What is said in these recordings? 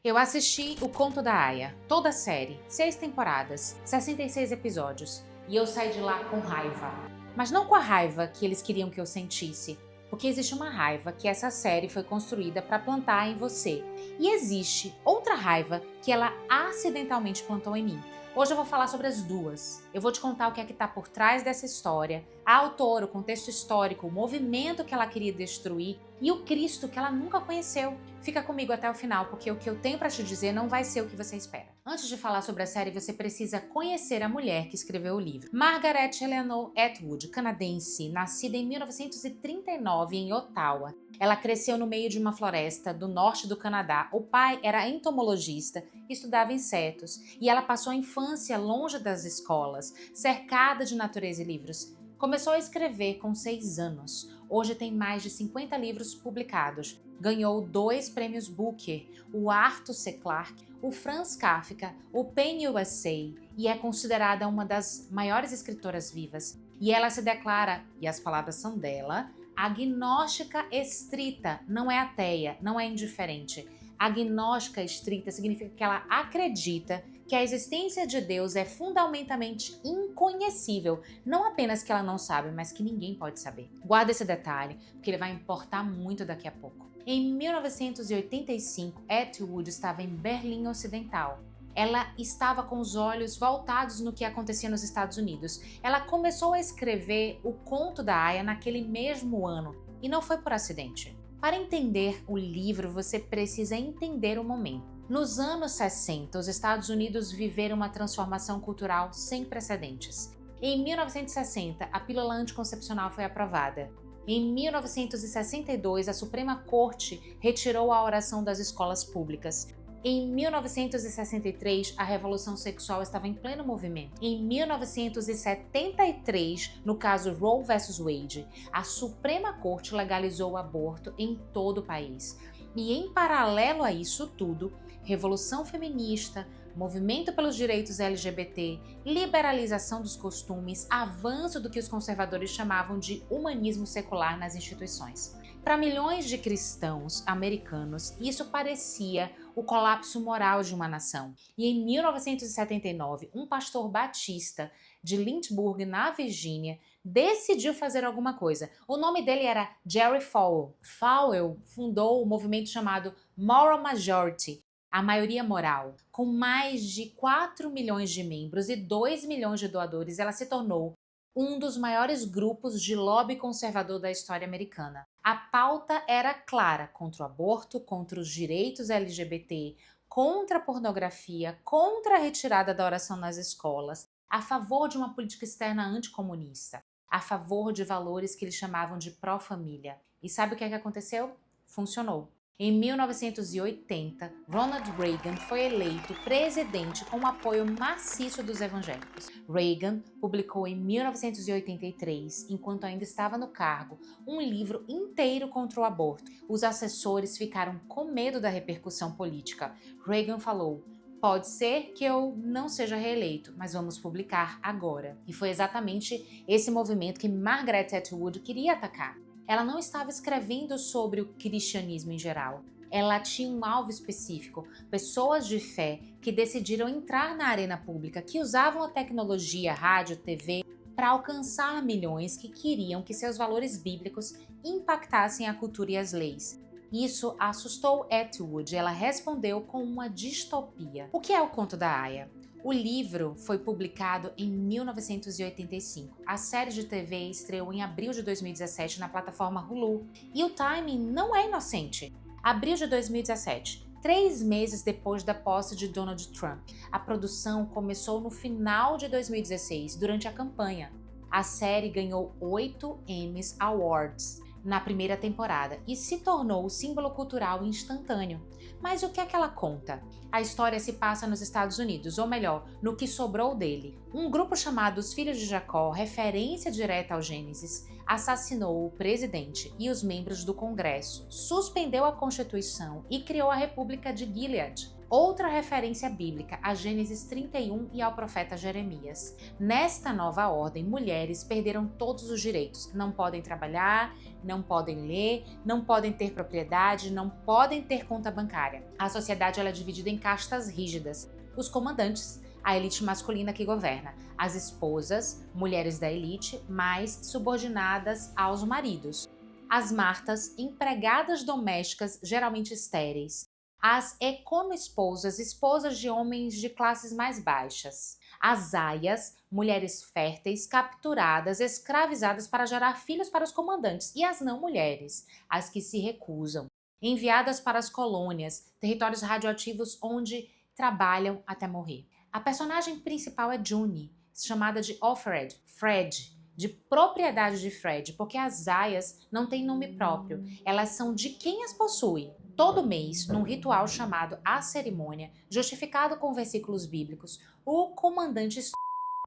Eu assisti O Conto da Aia, toda a série, 6 temporadas, 66 episódios, e eu saí de lá com raiva. Mas não com a raiva que eles queriam que eu sentisse, porque existe uma raiva que essa série foi construída para plantar em você, e existe outra raiva que ela acidentalmente plantou em mim. Hoje eu vou falar sobre as duas. Eu vou te contar o que é que está por trás dessa história, a autora, o contexto histórico, o movimento que ela queria destruir e o Cristo que ela nunca conheceu. Fica comigo até o final, porque o que eu tenho para te dizer não vai ser o que você espera. Antes de falar sobre a série, você precisa conhecer a mulher que escreveu o livro. Margaret Eleanor Atwood, canadense, nascida em 1939 em Ottawa. Ela cresceu no meio de uma floresta do norte do Canadá. O pai era entomologista, estudava insetos, e ela passou a infância longe das escolas, cercada de natureza e livros. Começou a escrever com 6 anos. Hoje tem mais de 50 livros publicados. Ganhou 2 prêmios Booker, o Arthur C. Clarke, o Franz Kafka, o PEN USA, e é considerada uma das maiores escritoras vivas. E ela se declara, e as palavras são dela, agnóstica estrita, não é ateia, não é indiferente. Agnóstica estrita significa que ela acredita que a existência de Deus é fundamentalmente inconhecível. Não apenas que ela não sabe, mas que ninguém pode saber. Guarda esse detalhe, porque ele vai importar muito daqui a pouco. Em 1985, Atwood estava em Berlim Ocidental. Ela estava com os olhos voltados no que acontecia nos Estados Unidos. Ela começou a escrever O Conto da Aia naquele mesmo ano, e não foi por acidente. Para entender o livro, você precisa entender o momento. Nos anos 60, os Estados Unidos viveram uma transformação cultural sem precedentes. Em 1960, a pílula anticoncepcional foi aprovada. Em 1962, a Suprema Corte retirou a oração das escolas públicas. Em 1963, a Revolução Sexual estava em pleno movimento. Em 1973, no caso Roe vs. Wade, a Suprema Corte legalizou o aborto em todo o país. E em paralelo a isso tudo, revolução feminista, movimento pelos direitos LGBT, liberalização dos costumes, avanço do que os conservadores chamavam de humanismo secular nas instituições. Para milhões de cristãos americanos, isso parecia o colapso moral de uma nação. E em 1979, um pastor batista de Lynchburg, na Virgínia, decidiu fazer alguma coisa. O nome dele era Jerry Falwell. Falwell fundou o movimento chamado Moral Majority, a maioria moral. Com mais de 4 milhões de membros e 2 milhões de doadores, ela se tornou um dos maiores grupos de lobby conservador da história americana. A pauta era clara: contra o aborto, contra os direitos LGBT, contra a pornografia, contra a retirada da oração nas escolas, a favor de uma política externa anticomunista, a favor de valores que eles chamavam de pró-família. E sabe o que aconteceu? Funcionou. Em 1980, Ronald Reagan foi eleito presidente com o apoio maciço dos evangélicos. Reagan publicou em 1983, enquanto ainda estava no cargo, um livro inteiro contra o aborto. Os assessores ficaram com medo da repercussão política. Reagan falou: "Pode ser que eu não seja reeleito, mas vamos publicar agora." E foi exatamente esse movimento que Margaret Atwood queria atacar. Ela não estava escrevendo sobre o cristianismo em geral. Ela tinha um alvo específico, pessoas de fé que decidiram entrar na arena pública, que usavam a tecnologia, rádio, TV, para alcançar milhões que queriam que seus valores bíblicos impactassem a cultura e as leis. Isso assustou Atwood. Ela respondeu com uma distopia. O que é o Conto da Aia? O livro foi publicado em 1985. A série de TV estreou em abril de 2017 na plataforma Hulu. E o timing não é inocente. Abril de 2017, 3 meses depois da posse de Donald Trump. A produção começou no final de 2016, durante a campanha. A série ganhou 8 Emmy Awards na primeira temporada e se tornou o símbolo cultural instantâneo. Mas o que é que ela conta? A história se passa nos Estados Unidos, ou melhor, no que sobrou dele. Um grupo chamado Os Filhos de Jacó, referência direta ao Gênesis, assassinou o presidente e os membros do Congresso, suspendeu a Constituição e criou a República de Gilead. Outra referência bíblica, a Gênesis 31 e ao profeta Jeremias. Nesta nova ordem, mulheres perderam todos os direitos. Não podem trabalhar, não podem ler, não podem ter propriedade, não podem ter conta bancária. A sociedade ela é dividida em castas rígidas. Os comandantes, a elite masculina que governa. As esposas, mulheres da elite, mais subordinadas aos maridos. As martas, empregadas domésticas, geralmente estéreis. As econo-esposas, esposas de homens de classes mais baixas. As aias, mulheres férteis, capturadas, escravizadas para gerar filhos para os comandantes. E as não-mulheres, as que se recusam. Enviadas para as colônias, territórios radioativos onde trabalham até morrer. A personagem principal é June, chamada de Offred, Fred, de propriedade de Fred, porque as aias não têm nome próprio, elas são de quem as possui. Todo mês, num ritual chamado a cerimônia, justificado com versículos bíblicos, o comandante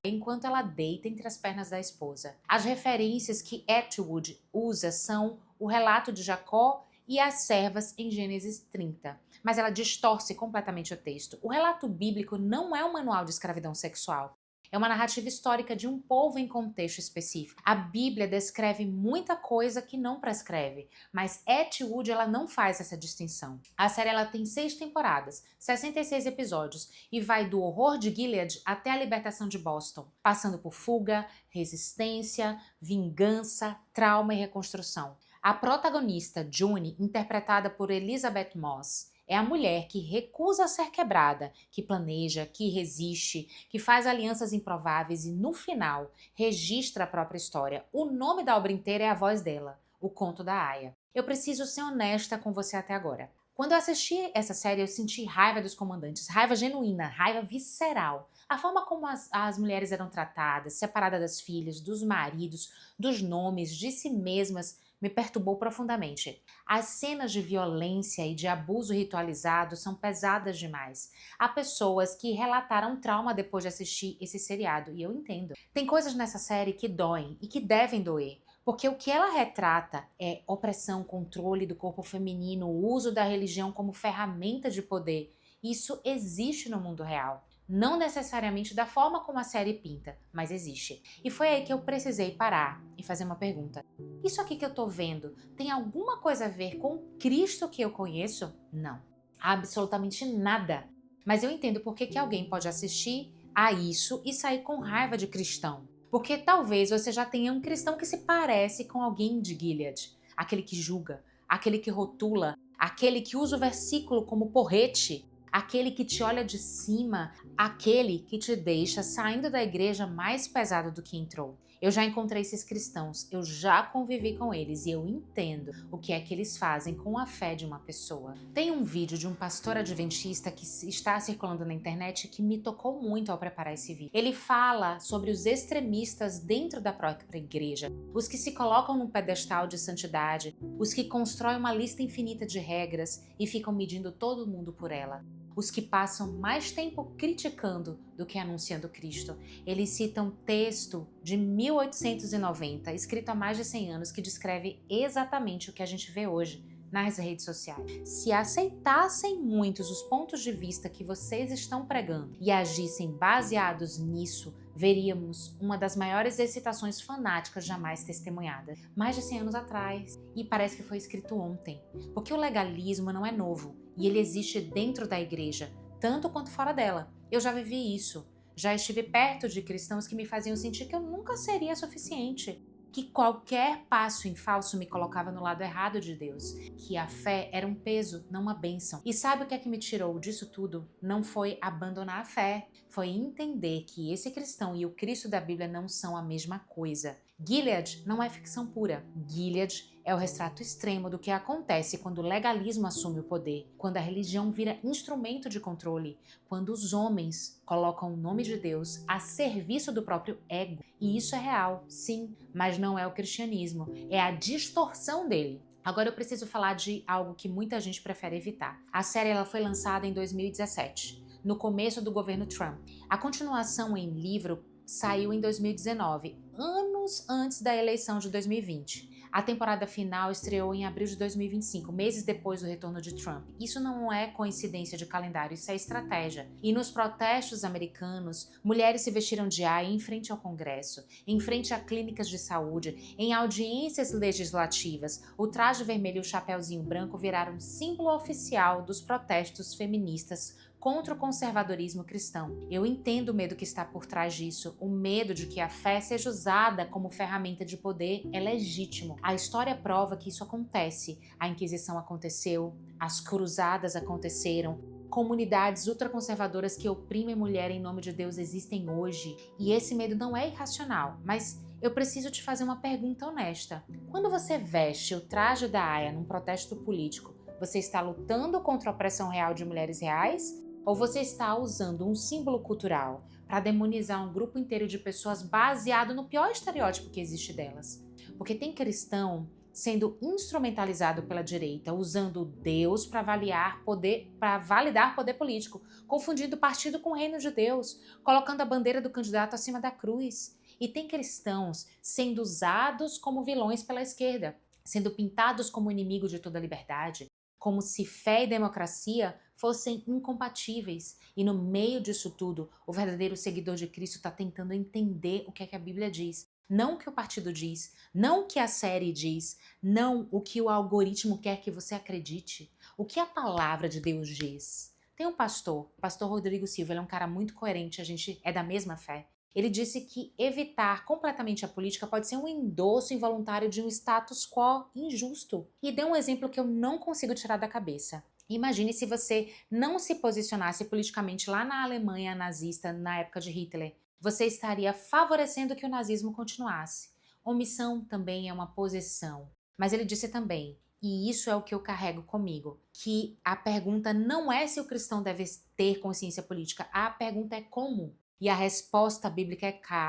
enquanto ela deita entre as pernas da esposa. As referências que Atwood usa são o relato de Jacó e as servas em Gênesis 30, mas ela distorce completamente o texto. O relato bíblico não é um manual de escravidão sexual. É uma narrativa histórica de um povo em contexto específico. A Bíblia descreve muita coisa que não prescreve, mas Atwood ela não faz essa distinção. A série ela tem 6 temporadas, 66 episódios e vai do horror de Gilead até a libertação de Boston, passando por fuga, resistência, vingança, trauma e reconstrução. A protagonista, June, interpretada por Elizabeth Moss, é a mulher que recusa ser quebrada, que planeja, que resiste, que faz alianças improváveis e, no final, registra a própria história. O nome da obra inteira é a voz dela, O Conto da Aia. Eu preciso ser honesta com você até agora. Quando eu assisti essa série, eu senti raiva dos comandantes, raiva genuína, raiva visceral. A forma como as mulheres eram tratadas, separadas das filhas, dos maridos, dos nomes, de si mesmas, me perturbou profundamente. As cenas de violência e de abuso ritualizado são pesadas demais. Há pessoas que relataram trauma depois de assistir esse seriado, e eu entendo. Tem coisas nessa série que doem e que devem doer, porque o que ela retrata é opressão, controle do corpo feminino, o uso da religião como ferramenta de poder. Isso existe no mundo real. Não necessariamente da forma como a série pinta, mas existe. E foi aí que eu precisei parar e fazer uma pergunta. Isso aqui que eu tô vendo tem alguma coisa a ver com o Cristo que eu conheço? Não. Absolutamente nada. Mas eu entendo por que alguém pode assistir a isso e sair com raiva de cristão. Porque talvez você já tenha um cristão que se parece com alguém de Gilead. Aquele que julga, aquele que rotula, aquele que usa o versículo como porrete. Aquele que te olha de cima, aquele que te deixa saindo da igreja mais pesado do que entrou. Eu já encontrei esses cristãos, eu já convivi com eles e eu entendo o que é que eles fazem com a fé de uma pessoa. Tem um vídeo de um pastor adventista que está circulando na internet que me tocou muito ao preparar esse vídeo. Ele fala sobre os extremistas dentro da própria igreja, os que se colocam num pedestal de santidade, os que constroem uma lista infinita de regras e ficam medindo todo mundo por ela. Os que passam mais tempo criticando do que anunciando Cristo. Eles citam um texto de 1890, escrito há mais de 100 anos, que descreve exatamente o que a gente vê hoje nas redes sociais. Se aceitassem muitos os pontos de vista que vocês estão pregando e agissem baseados nisso, veríamos uma das maiores excitações fanáticas jamais testemunhadas. Mais de 100 anos atrás. E parece que foi escrito ontem. Porque o legalismo não é novo. E ele existe dentro da igreja, tanto quanto fora dela. Eu já vivi isso. Já estive perto de cristãos que me faziam sentir que eu nunca seria suficiente. Que qualquer passo em falso me colocava no lado errado de Deus. Que a fé era um peso, não uma bênção. E sabe o que é que me tirou disso tudo? Não foi abandonar a fé. Foi entender que esse cristão e o Cristo da Bíblia não são a mesma coisa. Gilead não é ficção pura. Gilead é o retrato extremo do que acontece quando o legalismo assume o poder, quando a religião vira instrumento de controle, quando os homens colocam o nome de Deus a serviço do próprio ego. E isso é real, sim, mas não é o cristianismo, é a distorção dele. Agora eu preciso falar de algo que muita gente prefere evitar. A série ela foi lançada em 2017, no começo do governo Trump. A continuação em livro saiu em 2019, anos antes da eleição de 2020. A temporada final estreou em abril de 2025, meses depois do retorno de Trump. Isso não é coincidência de calendário, isso é estratégia. E nos protestos americanos, mulheres se vestiram de aia em frente ao Congresso, em frente a clínicas de saúde, em audiências legislativas. O traje vermelho e o chapéuzinho branco viraram símbolo oficial dos protestos feministas contra o conservadorismo cristão. Eu entendo o medo que está por trás disso. O medo de que a fé seja usada como ferramenta de poder é legítimo. A história prova que isso acontece. A Inquisição aconteceu, as cruzadas aconteceram, comunidades ultraconservadoras que oprimem mulher em nome de Deus existem hoje. E esse medo não é irracional, mas eu preciso te fazer uma pergunta honesta. Quando você veste o traje da aia num protesto político, você está lutando contra a opressão real de mulheres reais? Ou você está usando um símbolo cultural para demonizar um grupo inteiro de pessoas baseado no pior estereótipo que existe delas? Porque tem cristão sendo instrumentalizado pela direita, usando Deus para validar poder político, confundindo o partido com o reino de Deus, colocando a bandeira do candidato acima da cruz. E tem cristãos sendo usados como vilões pela esquerda, sendo pintados como inimigo de toda liberdade, como se fé e democracia fossem incompatíveis. E no meio disso tudo, o verdadeiro seguidor de Cristo está tentando entender o que é que a Bíblia diz. Não o que o partido diz, não o que a série diz, não o que o algoritmo quer que você acredite. O que a palavra de Deus diz. Tem um pastor, o pastor Rodrigo Silva, ele é um cara muito coerente, a gente é da mesma fé. Ele disse que evitar completamente a política pode ser um endosso involuntário de um status quo injusto. E deu um exemplo que eu não consigo tirar da cabeça. Imagine se você não se posicionasse politicamente lá na Alemanha nazista na época de Hitler. Você estaria favorecendo que o nazismo continuasse. Omissão também é uma posição. Mas ele disse também, e isso é o que eu carrego comigo, que a pergunta não é se o cristão deve ter consciência política, a pergunta é como. E a resposta bíblica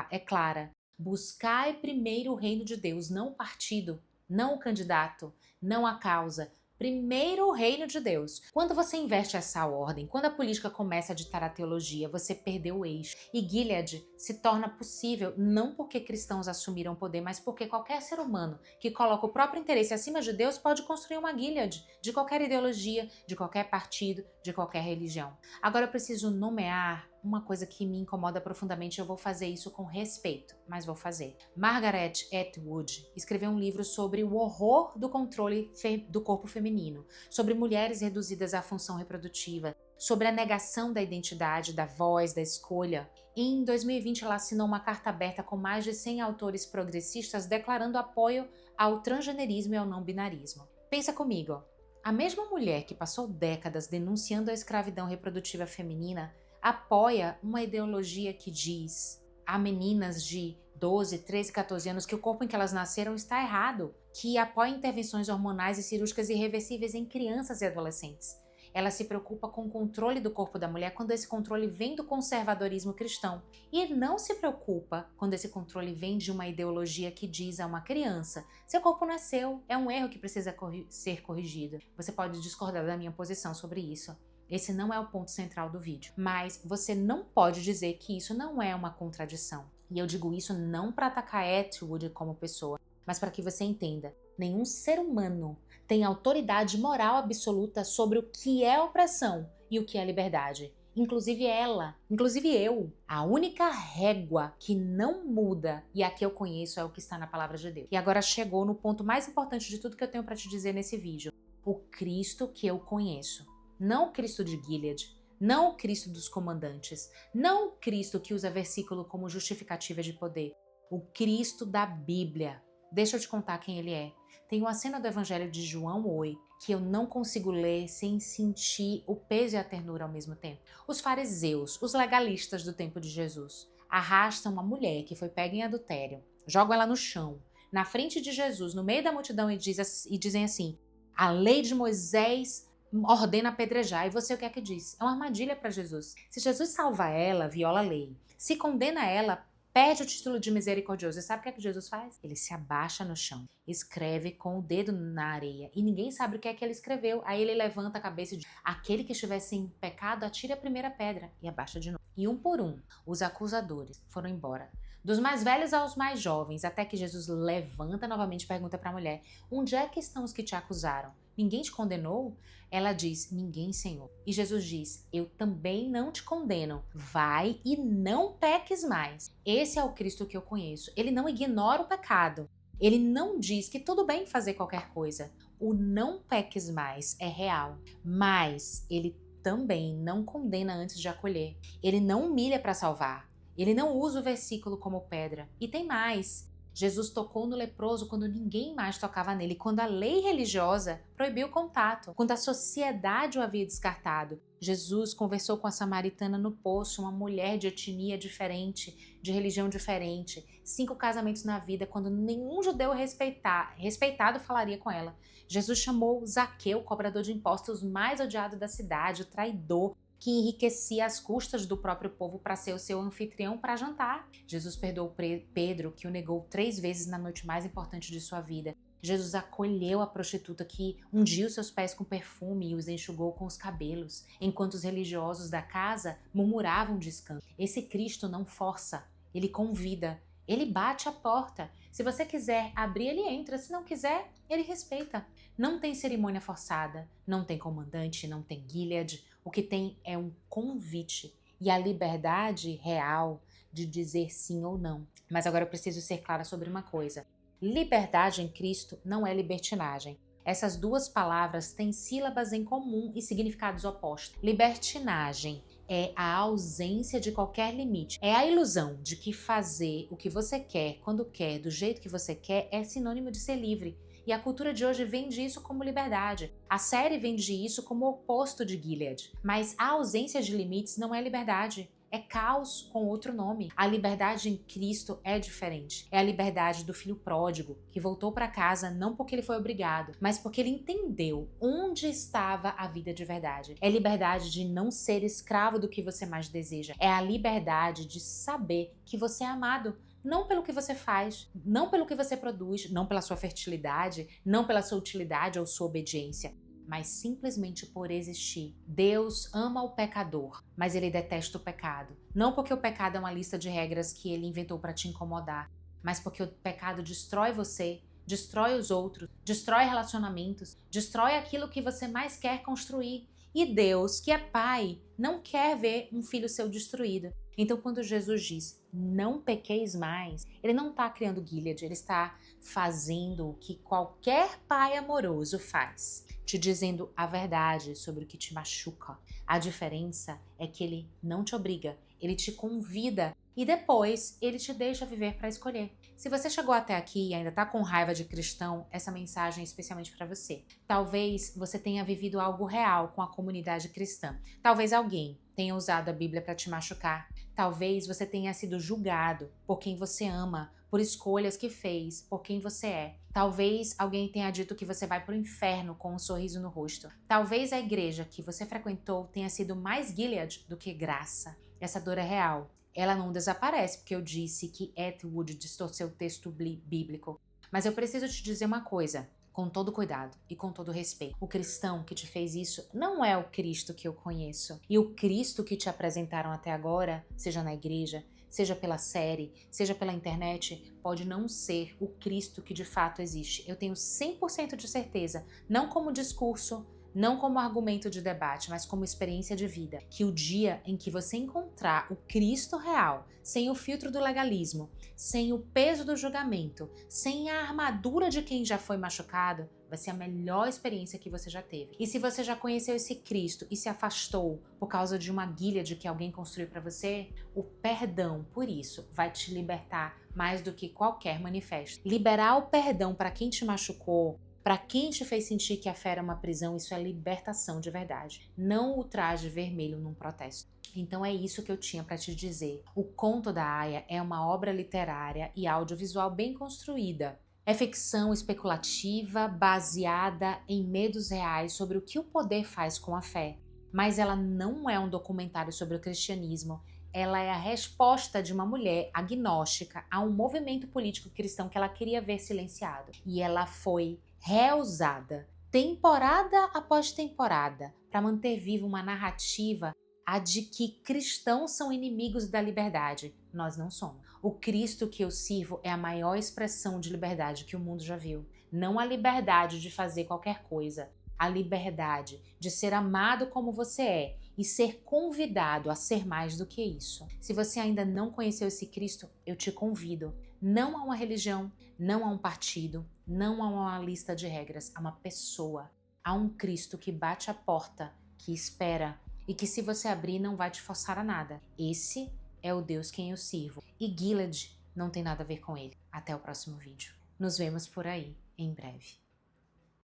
é clara. Buscai primeiro o reino de Deus, não o partido, não o candidato, não a causa. Primeiro o reino de Deus. Quando você inverte essa ordem, quando a política começa a ditar a teologia, você perdeu o eixo. E Gilead se torna possível não porque cristãos assumiram o poder, mas porque qualquer ser humano que coloca o próprio interesse acima de Deus pode construir uma Gilead de qualquer ideologia, de qualquer partido, de qualquer religião. Agora eu preciso nomear uma coisa que me incomoda profundamente, eu vou fazer isso com respeito, mas vou fazer. Margaret Atwood escreveu um livro sobre o horror do controle do corpo feminino, sobre mulheres reduzidas à função reprodutiva, sobre a negação da identidade, da voz, da escolha. Em 2020, ela assinou uma carta aberta com mais de 100 autores progressistas declarando apoio ao transgenerismo e ao não binarismo. Pensa comigo, a mesma mulher que passou décadas denunciando a escravidão reprodutiva feminina apoia uma ideologia que diz a meninas de 12, 13, 14 anos que o corpo em que elas nasceram está errado, que apoia intervenções hormonais e cirúrgicas irreversíveis em crianças e adolescentes. Ela se preocupa com o controle do corpo da mulher quando esse controle vem do conservadorismo cristão. E não se preocupa quando esse controle vem de uma ideologia que diz a uma criança: seu corpo não é seu, é um erro que precisa ser corrigido. Você pode discordar da minha posição sobre isso. Esse não é o ponto central do vídeo. Mas você não pode dizer que isso não é uma contradição. E eu digo isso não para atacar Atwood como pessoa, mas para que você entenda. Nenhum ser humano tem autoridade moral absoluta sobre o que é opressão e o que é liberdade. Inclusive ela, inclusive eu. A única régua que não muda e a que eu conheço é o que está na palavra de Deus. E agora chegou no ponto mais importante de tudo que eu tenho para te dizer nesse vídeo. O Cristo que eu conheço. Não o Cristo de Gilead, não o Cristo dos comandantes, não o Cristo que usa versículo como justificativa de poder. O Cristo da Bíblia. Deixa eu te contar quem ele é. Tem uma cena do Evangelho de João 8 que eu não consigo ler sem sentir o peso e a ternura ao mesmo tempo. Os fariseus, os legalistas do tempo de Jesus, arrastam uma mulher que foi pega em adultério, jogam ela no chão, na frente de Jesus, no meio da multidão e dizem assim: a lei de Moisés ordena apedrejar. E você o que é que diz? É uma armadilha para Jesus. Se Jesus salva ela, viola a lei. Se condena ela, perde o título de misericordioso. E sabe o que é que Jesus faz? Ele se abaixa no chão, escreve com o dedo na areia. E ninguém sabe o que é que ele escreveu. Aí ele levanta a cabeça e diz: aquele que estiver sem pecado, atire a primeira pedra. E abaixa de novo. E um por um, os acusadores foram embora. dos mais velhos aos mais jovens, até que Jesus levanta novamente e pergunta para a mulher: onde é que estão os que te acusaram? Ninguém te condenou? Ela diz: ninguém, Senhor. E Jesus diz: eu também não te condeno. Vai e não peques mais. Esse é o Cristo que eu conheço. Ele não ignora o pecado. Ele não diz que tudo bem fazer qualquer coisa. O não peques mais é real. Mas ele também não condena antes de acolher. Ele não humilha para salvar. Ele não usa o versículo como pedra. E tem mais. Jesus tocou no leproso quando ninguém mais tocava nele, quando a lei religiosa proibiu o contato, quando a sociedade o havia descartado. Jesus conversou com a samaritana no poço, uma mulher de etnia diferente, de religião diferente, 5 casamentos na vida, quando nenhum judeu respeitado falaria com ela. Jesus chamou Zaqueu, cobrador de impostos mais odiado da cidade, o traidor, que enriquecia às custas do próprio povo para ser o seu anfitrião para jantar. Jesus perdoou Pedro, que o negou 3 vezes na noite mais importante de sua vida. Jesus acolheu a prostituta que ungiu seus pés com perfume e os enxugou com os cabelos, enquanto os religiosos da casa murmuravam de escândalo. Esse Cristo não força, ele convida, ele bate a porta. Se você quiser abrir, ele entra. Se não quiser, ele respeita. Não tem cerimônia forçada, não tem comandante, não tem Gilead. O que tem é um convite e a liberdade real de dizer sim ou não. Mas agora eu preciso ser clara sobre uma coisa. Liberdade em Cristo não é libertinagem. Essas duas palavras têm sílabas em comum e significados opostos. Libertinagem é a ausência de qualquer limite. É a ilusão de que fazer o que você quer, quando quer, do jeito que você quer, é sinônimo de ser livre. E a cultura de hoje vende isso como liberdade. A série vende isso como o oposto de Gilead. Mas a ausência de limites não é liberdade. É caos com outro nome. A liberdade em Cristo é diferente. É a liberdade do filho pródigo, que voltou para casa não porque ele foi obrigado, mas porque ele entendeu onde estava a vida de verdade. É a liberdade de não ser escravo do que você mais deseja. É a liberdade de saber que você é amado. Não pelo que você faz, não pelo que você produz, não pela sua fertilidade, não pela sua utilidade ou sua obediência, mas simplesmente por existir. Deus ama o pecador, mas ele detesta o pecado. Não porque o pecado é uma lista de regras que ele inventou para te incomodar, mas porque o pecado destrói você, destrói os outros, destrói relacionamentos, destrói aquilo que você mais quer construir. E Deus, que é Pai, não quer ver um filho seu destruído. Então, quando Jesus diz, não pequeis mais, ele não está criando Gilead, ele está fazendo o que qualquer pai amoroso faz, te dizendo a verdade sobre o que te machuca. A diferença é que ele não te obriga, ele te convida e depois ele te deixa viver para escolher. Se você chegou até aqui e ainda está com raiva de cristão, essa mensagem é especialmente para você. Talvez você tenha vivido algo real com a comunidade cristã. Talvez alguém tenha usado a Bíblia para te machucar. Talvez você tenha sido julgado por quem você ama, por escolhas que fez, por quem você é. Talvez alguém tenha dito que você vai para o inferno com um sorriso no rosto. Talvez a igreja que você frequentou tenha sido mais Gilead do que graça. Essa dor é real. Ela não desaparece porque eu disse que Atwood distorceu o texto bíblico. Mas eu preciso te dizer uma coisa, com todo cuidado e com todo respeito. O cristão que te fez isso não é o Cristo que eu conheço. E o Cristo que te apresentaram até agora, seja na igreja, seja pela série, seja pela internet, pode não ser o Cristo que de fato existe. Eu tenho 100% de certeza, não como discurso, não como argumento de debate, mas como experiência de vida, que o dia em que você encontrar o Cristo real, sem o filtro do legalismo, sem o peso do julgamento, sem a armadura de quem já foi machucado, vai ser a melhor experiência que você já teve. E se você já conheceu esse Cristo e se afastou por causa de uma Gilead que alguém construiu para você, o perdão por isso vai te libertar mais do que qualquer manifesto. Liberar o perdão para quem te machucou, para quem te fez sentir que a fé era uma prisão, isso é libertação de verdade. Não o traje vermelho num protesto. Então é isso que eu tinha para te dizer. O Conto da Aia é uma obra literária e audiovisual bem construída. É ficção especulativa baseada em medos reais sobre o que o poder faz com a fé. Mas ela não é um documentário sobre o cristianismo. Ela é a resposta de uma mulher agnóstica a um movimento político cristão que ela queria ver silenciado. E ela foi reusada, temporada após temporada, para manter viva uma narrativa a de que cristãos são inimigos da liberdade. Nós não somos. O Cristo que eu sirvo é a maior expressão de liberdade que o mundo já viu. Não a liberdade de fazer qualquer coisa, a liberdade de ser amado como você é e ser convidado a ser mais do que isso. Se você ainda não conheceu esse Cristo, eu te convido. Não a uma religião, não a um partido, não a uma lista de regras, a uma pessoa. Há um Cristo que bate a porta, que espera e que se você abrir não vai te forçar a nada. Esse é o Deus quem eu sirvo. E Gilead não tem nada a ver com ele. Até o próximo vídeo. Nos vemos por aí, em breve.